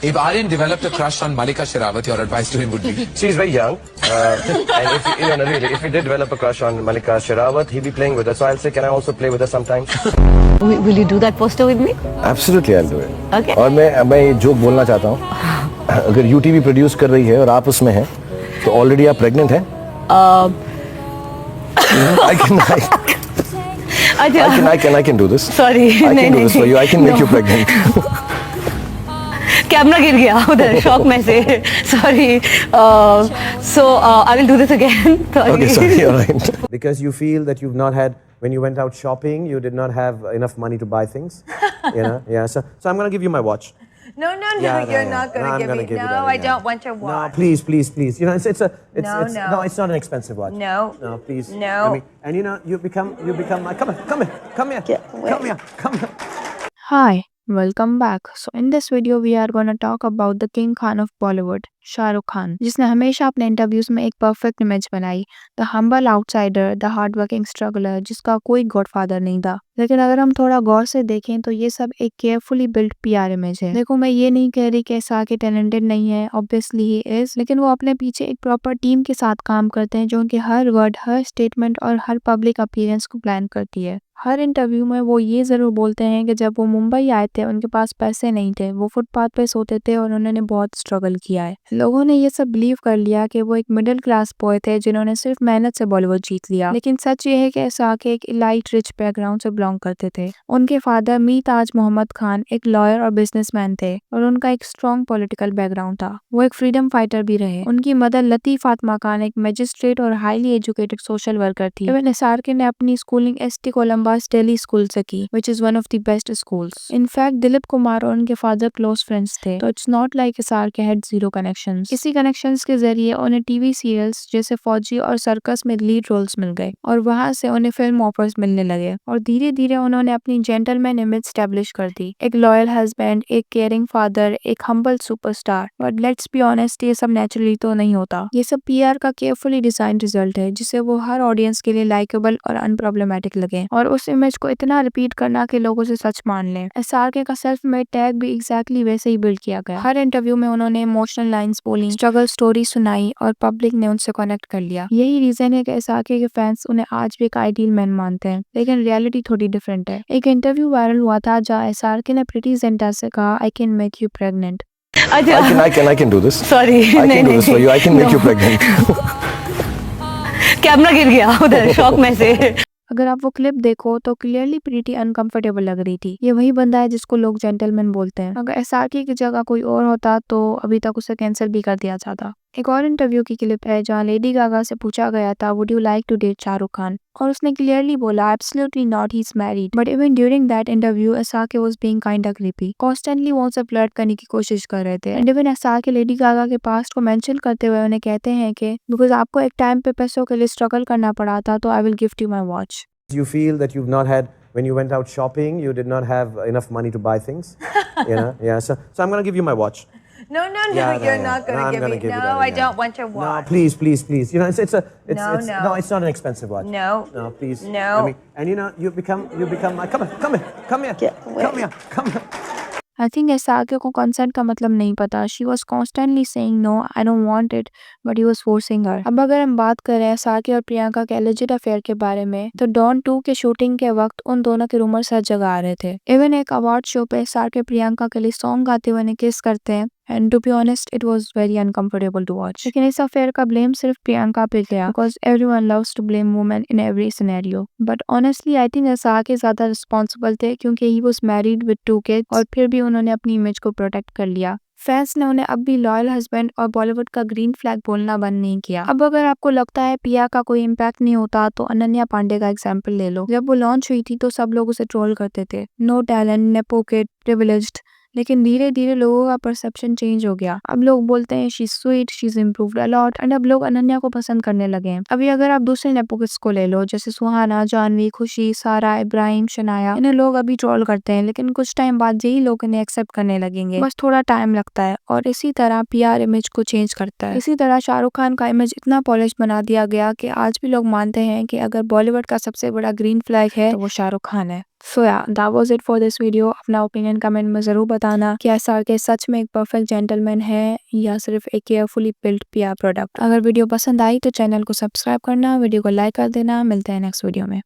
If Aryan developed a crush on Malika Sherawat, your advice to him would be? She's very young, and if he did develop a crush on Malika Sherawat, he'd be playing with her. So I'll say, can I also play with her sometimes? Will you do that poster with me? Absolutely, I'll do it. Okay. और मैं ये joke बोलना चाहता हूँ, अगर UTV produce कर रही है और आप उसमें हैं, तो ऑलरेडी आप प्रेग्नेंट हैं? I can do this. Sorry. I can do this for you. I can make you pregnant. Camera गिर गया उधर शॉक में से sorry so I will do this again Okay, sorry, all right. Because you feel that you've not had, when you went out shopping, you did not have enough money to buy things. Yeah. So I'm going to give you my watch. No, you're not going to give me. No, I don't want your watch. No, please. It's not an expensive watch. No, please. No. And you become. Come here. Hi, welcome back. So in this video we are gonna talk about the King Khan of Bollywood, Shahrukh Khan, जिसने हमेशा अपने interviews में एक perfect image बनाई, the humble outsider, the hard working struggler, जिसका कोई godfather नहीं था। लेकिन अगर हम थोड़ा गौर से देखें तो ये सब एक केयरफुली बिल्ड पीआर इमेज है। देखो, मैं ये नहीं कह रही कि एसआरके टैलेंटेड नहीं है, ऑब्वियसली ही इज, लेकिन वो अपने पीछे एक प्रॉपर टीम के साथ काम करते हैं जो उनके हर वर्ड, हर स्टेटमेंट और हर पब्लिक अपीयरेंस को प्लान करती है। हर इंटरव्यू में वो ये जरूर बोलते हैं कि जब वो मुंबई आए थे उनके पास पैसे नहीं थे, वो फुटपाथ पे सोते थे और उन्होंने बहुत स्ट्रगल किया है। लोगों ने ये सब बिलीव कर लिया कि वो एक मिडिल क्लास बॉय थे जिन्होंने सिर्फ मेहनत से बॉलीवुड जीत लिया। लेकिन सच ये है कि एसआरके एक इलाइट रिच बैकग्राउंड से बिलोंग करते थे। उनके फादर मीर ताज मोहम्मद खान एक लॉयर और बिजनेसमैन थे और उनका एक स्ट्रॉन्ग पॉलिटिकल बैकग्राउंड था। वो एक फ्रीडम फाइटर भी रहे। उनकी मदर लतीफ फातिमा खान एक मजिस्ट्रेट और हाईली एजुकेटेड सोशल वर्कर थी। इवन एसआरके ने अपनी schooling ST Columbus Delhi school से की, which is one of the best schools. In fact, Dilip Kumar और उनके फादर क्लोज फ्रेंड्स थे, तो it's not like SRK had zero connections. इसी कनेक्शंस के जरिए उन्हें टीवी सीरियल्स जैसे फौजी और सर्कस में लीड रोल्स मिल गए और वहां से उन्हें फिल्म ऑफर्स मिलने लगे और धीरे धीरे उन्होंने अपनी जेंटलमैन इमेज स्टैब्लिश कर दी। एक लॉयल हस्बैंड, एक केयरिंग फादर, एक humble superstar. But let's be honest, ये सब नेचुरली तो नहीं होता। ये सब पीआर का केयरफुली डिजाइन रिजल्ट है जिससे वो हर ऑडियंस के लिए लाइकेबल और अनप्रॉब्लमेटिक लगे और उस इमेज को इतना रिपीट करना कि लोगों से सच मान लें। एसआरके का सेल्फ मेड टैग भी एग्जैक्टली वैसे ही बिल्ड किया गया। हर इंटरव्यू में उन्होंने इमोशनल लाइंस बोली, स्ट्रगल स्टोरी सुनाई और पब्लिक ने उनसे कनेक्ट कर लिया। यही रीजन है कि एसआरके के फैंस उन्हें आज भी एक आइडियल मैन मानते हैं, लेकिन रियलिटी थोड़ी डिफरेंट है। एक इंटरव्यू वायरल हुआ था जहाँ एसआरके ने प्रीति जिंटा से कहा, I can make you pregnant. I can do this. Sorry, I can do this for you. I can make you pregnant. Camera गिर गया उधर शॉक में से। अगर आप वो क्लिप देखो तो क्लियरली प्रीटी अनकंफर्टेबल लग रही थी। ये वही बंदा है जिसको लोग जेंटलमैन बोलते हैं। अगर एसआरके की जगह कोई और होता तो अभी तक उसे कैंसिल भी कर दिया जाता। एक और इंटरव्यू की क्लिप है जहाँ लेडी गागा से पूछा गया था, would you like to date Shahrukh Khan, और उसने क्लियरली बोला, absolutely not, he is married. But even during that interview SRK was being kinda creepy, constantly वो उसे फ्लर्ट करने की कोशिश कर रहे थे। And even SRK lady Gaga के पास्ट को मेंशन करते हुए उन्हें कहते हैं कि बिकॉज आपको एक टाइम पे पैसों के लिए स्ट्रगल करना पड़ा था, तो I will gift you my watch. You feel that you've not had, when you went out shopping, you did not have enough money to buy things. Yeah. So I'm going to give you my watch. No, you're not going to give me. No, I don't want your watch. No, please. It's not an expensive watch. No, please. No. And you become. Come here. I think SRK को consent का मतलब नहीं पता। She was constantly saying no, I don't want it, but he was forcing her. अब अगर हम बात करें एसआरके और प्रियंका के एलिजिड अफेयर के बारे में, तो डॉन 2 के शूटिंग के वक्त उन दोनों के रूमर्स हर जगह आ रहे थे। इवन एक अवार्ड शो पे एसआरके प्रियंका के लिए सॉन्ग गाते हुए उन्हें किस करते हैं, and to be honest it was very uncomfortable to watch. लेकिन इस अफेयर का ब्लेम सिर्फ प्रियंका पे गया because everyone loves to blame women in every scenario. But honestly I think SRK ज्यादा रिस्पॉन्सिबल थे क्योंकि he was married with 2 kids और फिर भी उन्होंने अपनी इमेज को प्रोटेक्ट कर लिया। फैंस ने उन्हें अब भी लॉयल हस्बैंड और बॉलीवुड का ग्रीन फ्लैग बोलना बंद नहीं किया। अब अगर आपको लगता है पिया का कोई इम्पैक्ट नहीं होता तो अनन्या पांडे का एग्जाम्पल ले लो। जब वो लॉन्च हुई थी तो सब लोग उसे ट्रोल करते थे, no talent, nepo kid, privileged. लेकिन धीरे धीरे लोगों का परसेप्शन चेंज हो गया। अब लोग बोलते हैं she is sweet, she is improved a lot, and अब लोग अनन्या को पसंद करने लगे हैं। अभी अगर आप दूसरे नेपोकिड्स को ले लो जैसे सुहाना, जानवी, खुशी, सारा, इब्राहिम, शनाया, इन्हें लोग अभी ट्रोल करते हैं, लेकिन कुछ टाइम बाद यही लोग इन्हें एक्सेप्ट करने लगेंगे। बस थोड़ा टाइम लगता है और इसी तरह पीआर इमेज को चेंज करता है। इसी तरह शाहरुख खान का इमेज इतना पॉलिश बना दिया गया कि आज भी लोग मानते हैं कि अगर बॉलीवुड का सबसे बड़ा ग्रीन फ्लैग है तो वो शाहरुख खान है। सो या that was it for this video. अपना ओपिनियन कमेंट में ज़रूर बताना कि SRK सच में एक परफेक्ट जेंटलमैन है या सिर्फ एक केयरफुली बिल्ट PR प्रोडक्ट। अगर वीडियो पसंद आई तो चैनल को सब्सक्राइब करना, वीडियो को लाइक कर देना। मिलते हैं नेक्स्ट वीडियो में।